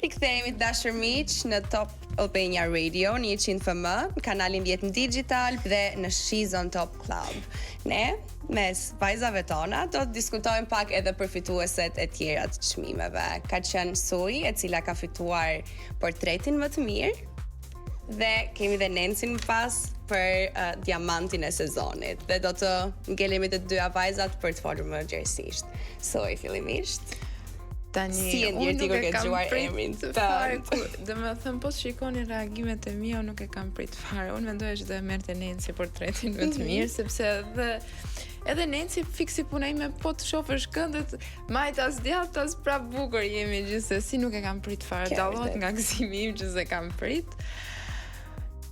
Rikthehemi dashur miq në Top Albania Radio në 100 FM, kanalin Vjetën Digital dhe në Shizon Top Club. Ne mes vajzave tona do të diskutojmë pak edhe për fitueset e tjera të çmimeve. Ka qenë Sui, e cila ka fituar portretin më të mirë, dhe kemi dhe Nencin më pas për diamantin e sezonit. Dhe do të ngelemi të dyja vajzat për të folur më gjerësisht. Sui, fillimisht. Tani, si e ndjerë ti kur ke dëgjuar emrin tënd? Domethënë, po shikoni reagimet e mia, unë nuk e kam prit fare. Unë mendoja që do e merrte Nenci portretin më të mirë, sepse edhe Nenci fiksi puna ime, po të shofësh këndet, majtas djathtas prap bukur jemi gjithsesi, nuk e kam prit fare. Dallohet nga gëzimi im që se kam prit.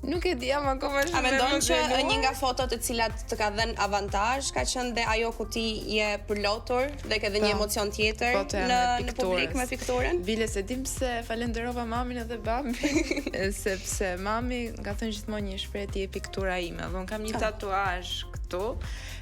Nuk e di jam akoma shumë. A mendon që një nga fotot e cilat të ka dhënë avantazh ka qenë dhe ajo ku ti je përlotur dhe ke dhe një emocion tjetër në publik me pikturën? Bile se dim se falenderova mamin edhe babin, sepse mami ka thënë gjithmonë një shprehje ti je piktura ime. Dhe unë kam një tatuazh këtu,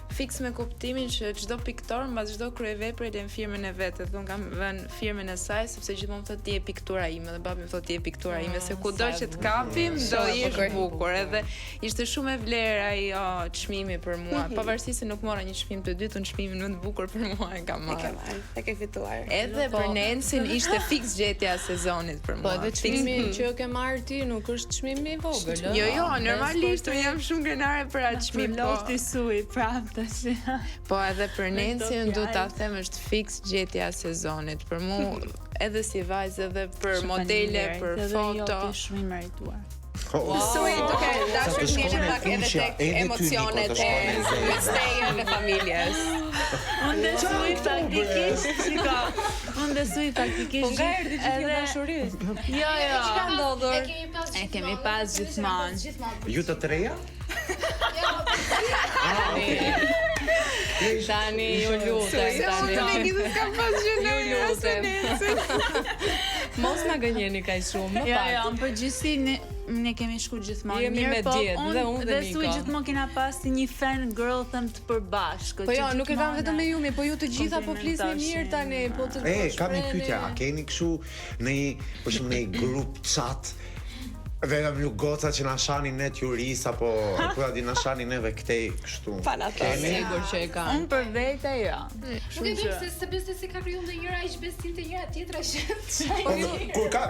fiks me kuptimin që çdo piktor mbas çdo kryevepre lën firmën e vet. Dhe unë kam vënë firmën e saj sepse gjithmonë thotë ti je piktura ime dhe babi më thotë ti je piktura ime, se kudo që të kapim do jesh bukur. Edhe ishte shumë e vlerë ajo çmimi për mua. Pavarësisht se nuk mora një çmim të dytë, unë çmimin më të bukur për mua e kam marrë. E ke fituar. Edhe për Nencin ishte fiks gjetja e sezonit për mua. Po edhe çmimi që ke marrë ti nuk është çmimi i vogël, ëh? Jo, normalisht unë jam shumë krenare për atë çmim. Lofti Sui, prap tash. Po edhe për Nencin do ta them është fiks gjetja e sezonit për mua, edhe si vajzë edhe për modele, për foto. Shumë i merituar. Sui, duke dashur të ngjesh pak edhe tek emocionet e mistejën dhe familjes. Unë besoj faktikisht, unë besoj faktikisht. Po nga erdhi gjithë dashurisë. Jo. Çka ndodhur? E kemi pas gjithmonë. Ju të treja? Tani ju lutem, tani. Kam pas gjënë. Ju lutem. Mos na gënjeni kaq shumë, më pak. Jo, në përgjithësi ne kemi shku gjithmonë. Jemi me djetë, dhe unë dhe Niko. Sui gjithmonë kena pas si një fan girl them të përbashkët. Po jo, nuk e kam vetëm me ju, po ju të gjitha po flisni mirë tani, po të kam një pyetje, a keni kështu në për shembull në një grup chat? Vetëm ju goca që na shani ne juris apo ku ja di na shani neve këtej kështu. Sigur që e kam. Unë për vete jo. Nuk e di se besoj ka krijuar ndonjëra aq besim te njëra tjetra që. Kur ka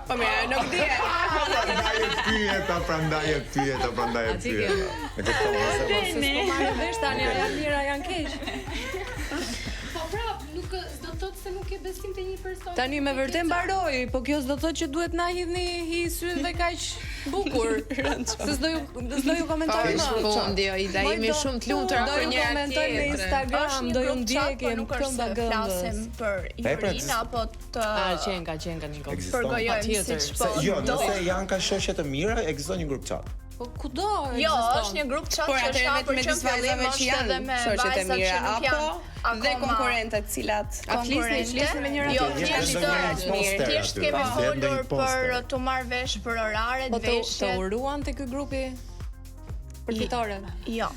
Po mirë, nuk di. prandaj e pyeta. Po marrë vesh tani, janë mira, janë keq. Po prap, nuk do të thotë se nuk ke besim te një person. Tani me vërtet mbaroi, po kjo s'do thotë që duhet na hidhni hi syve kaq bukur. Se s'do ju komentoj më. Po fundi, ida jemi shumë të lumtura për njëra tjetrën. Në Instagram do ju ndjekim këmbë gëmbës. Flasim për Ivrin apo të Qenka Niko. përgojojmë siç po. Jo, nëse janë ka shoqe të mira, ekziston një grup chat. Po kudo Jo, është një grup chat Por që atëherë është vetëm me disa vajzave që janë shoqet e mira apo dhe konkurrentët cilat konkurrente me njëra jo, tjetrën. thjesht kemi folur për të marrë vesh për oraret, Po të veshjet. uruan te ky grupi përfitore. Jo.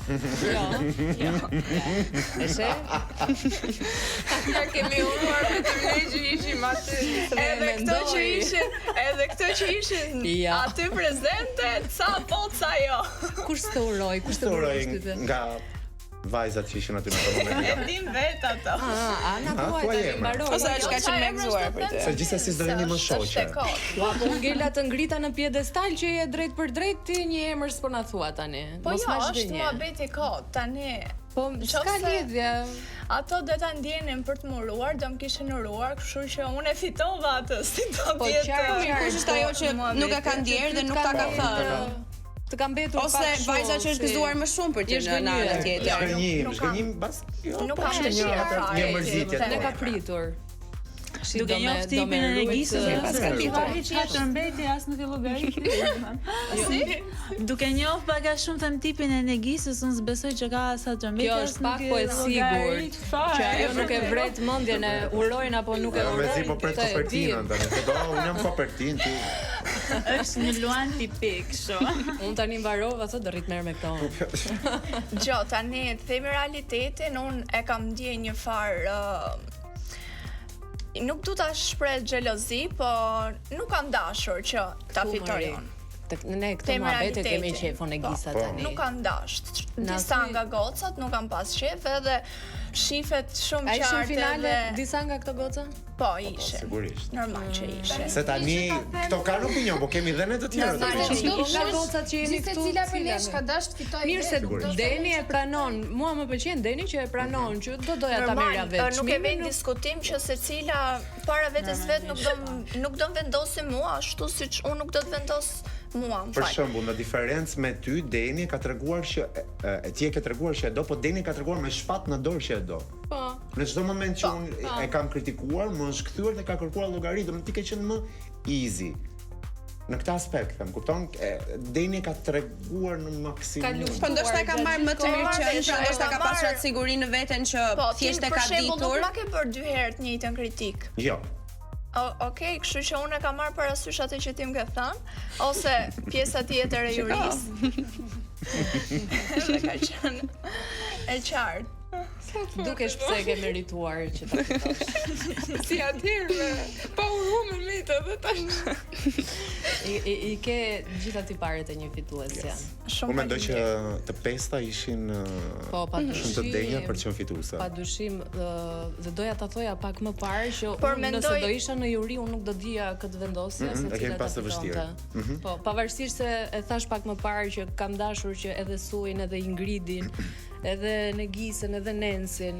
E she? Ja kemi uruar vetëm ne që ishim aty. Edhe këto që ishin Ja. aty prezente, ca po ca jo. Kush të uroj? Kush të Uroj uroj? nga vajzat që ishin aty në atë moment. E dim vet ato. Ana Ah, thuaj thua tani emra. mbaroi. ose është kaq shumë gëzuar për ty. Se gjithsesi s'do jeni më shoqe. Ua, po ngela të ngrita në piedestal që je drejt për drejt ti një emër s'po na thua tani. Po Mos jo, ma është zhgënje. muhabeti kot tani. Po s'ka lidhje. Ato do ta ndjenin për të më uruar, do më kishin uruar, kështu që unë e fitova atë, si do Po tjetë. qartë, Kush është ajo që nuk e ka ndjerë dhe nuk ta ka thënë? Të kam mbetur Ose vajza që është gëzuar më shumë për ty në anën tjetër. Shkënjim bas. Nuk kam dëshirë fare. Një mërzitje. Ne ka pritur. Duke njohur tipin e Negisës, pas ka ditur. çka të mbeti as në fillogarit. Duke njohur pak a shumë them tipin e Negisës, unë s'besoj që ka sa të mbeti. Kjo është pak po e sigurt që ajo nuk e vret mendjen e urojnë apo nuk e urojnë. Mezi po pret Kopertinën tani. Po do, unë jam Kopertin ti. Është një luan tipik, kështu. Unë tani mbarova thot do rrit merr me këto. Gjo, tani të themi realitetin, unë e kam ndje një farë nuk du ta shpreh xhelozi, po nuk kam dashur që ta fitoj unë. Ne këtë muhabet e kemi qefon e Gisa tani. Nuk kam dash. Disa nga gocat nuk kam pas qef edhe shifet shumë qartë. A ishin finale disa nga këto goca? Po, ishin. Sigurisht. Normal që ishin. Se tani këto kanë opinion, po kemi dhe ne të tjerë. Nga gocat që jemi këtu. Secila për nesh ka dash të fitojë. Mirë se Deni e pranon. Mua më pëlqen Deni që e pranon që do doja ta merrja vetë. Nuk e vjen diskutim që secila para vetes vet nuk do vendosi mua ashtu siç unë nuk do të vendos mua. Për shembull, në diferencë me ty, Deni ka treguar që ti e ke treguar që e do, po Deni ka treguar me shpat në dorë që e do. Po. Në çdo moment që unë e kam kritikuar, më është kthyer dhe ka kërkuar llogari, domethënë ti ke qenë më easy. Në këtë aspekt, më kupton, Deni ka treguar në maksimum. Po ndoshta ka marrë më të mirë qenë, pra ndoshta ka pasur atë sigurinë në veten që thjesht e ka ditur. Po, nuk ma ke bërë 2 herë të njëjtën kritik. Jo. Okej, kështu që unë e kam marrë parasysh atë që ti më ke thënë, ose pjesa tjetër e jurisë. Dhe ka qenë e qartë. Dukesh pse e ke merituar që ta fitosh. Si atëherë, pa urume mitë edhe tash. I ke gjitha tiparet e një fituesja. Unë mendoj që të pesta ishin Po, shumë të denja për të qenë fituese. Padyshim, dhe doja ta thoja pak më parë që unë nëse do isha në juri unë nuk do dija këtë vendosje se e kemi pas të vështirë. Po, pavarësisht se e thash pak më parë që kam dashur që edhe Suin, edhe Ingridin, edhe Negisën, edhe Nensin,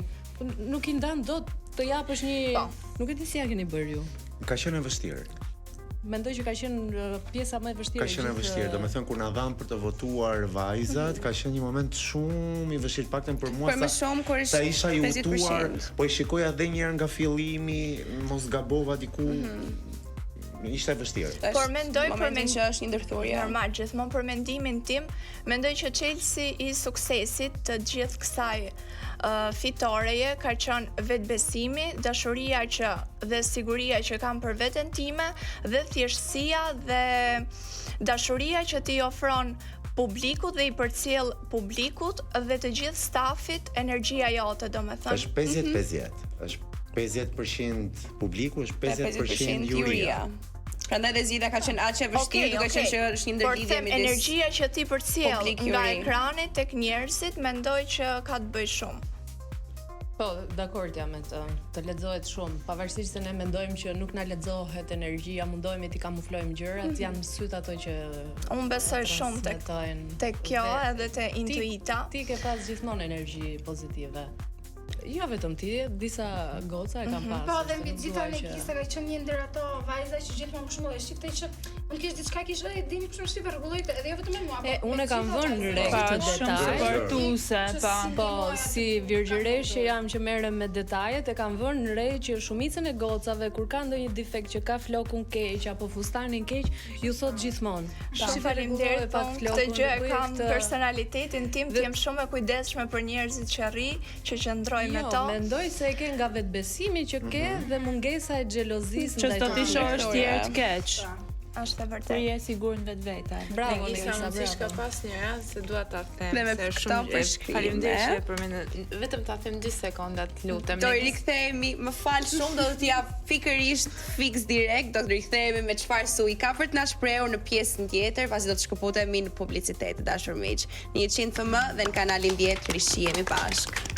nuk i ndan dot të japësh një, nuk e di si ja keni bërë ju. Ka qenë e vështirë. Mendoj që ka qenë pjesa më e vështirë. Ka qenë e vështirë, domethënë kur na dhan për të votuar vajzat, ka qenë një moment shumë i vështirë, paktën për mua. Për më shumë kur sa isha i 50%. utuar, po i shikoja edhe një herë nga fillimi, mos gabova diku. Ishte vështirë. Por mendoj që është një ndërthurje. Normal, gjithmonë për mendimin tim, mendoj që Chelsea i suksesit të gjithë kësaj fitoreje ka qenë vetbesimi, dashuria që dhe siguria që kam për veten time dhe thjeshtësia dhe dashuria që ti ofron publikut dhe i përcjell publikut dhe të gjithë stafit energjia jote, domethënë. Është 50-50. Është 50% publiku, është 50% juria. Prandaj dhe zgjidhja ka qenë aq e vështirë, duke qenë që është një ndërlidhje midis. Por energjia që ti përcjell publik, nga juri. ekrani tek njerëzit, mendoj që ka të bëjë shumë. Po, dakord jam me të. Të lexohet shumë, pavarësisht se ne mendojmë që nuk na lexohet energjia, mundohemi t'i kamuflojmë gjërat, janë syt ato që Unë besoj shumë tek kjo edhe te intuita. Ti ke pas gjithmonë energji pozitive. Jo vetëm ti, disa goca e kam pas. Po, dhe mbi gjitha Negisa ka qenë një ndër ato vajza që gjithmonë për shembull e shifte që unë kish diçka kish Deni për shembull shifte rregulloi edhe jo vetëm me mua. Unë e kam vënë re Pa, këtë shumë detaj. suportuese, pa. Po, si virgjëresh që jam që merrem me detajet, e kam vënë re që shumicën e gocave kur ka ndonjë defekt që ka flokun keq apo fustanin keq, ju thot gjithmonë. Shumë faleminderit, po këtë gjë e kam personalitetin tim, të jem shumë e kujdesshme për njerëzit që rri, që qëndroj me to. Mendoj se e ke nga vetbesimi që ke dhe mungesa e xhelozisë Që s'do t'i shohësh tjerë të keq. Është e Kur vërtetë. je sigurt në vetvete. Bravo, Negisa, Negisa, më ka bravo. pas një rast se dua ta them. Dhe me se këto shumë përshkrime. faleminderit që e përmendën. Vetëm ta them 2 sekonda, lutem. Do i rikthehemi, më fal shumë, do të jap fikërisht fiks direkt, do të rikthehemi me çfarë Sui ka për të na shprehur në pjesën tjetër, pasi do të shkëputemi në publicitet, dashur miq. Në 100 FM dhe në kanalin 10 rishihemi bashkë.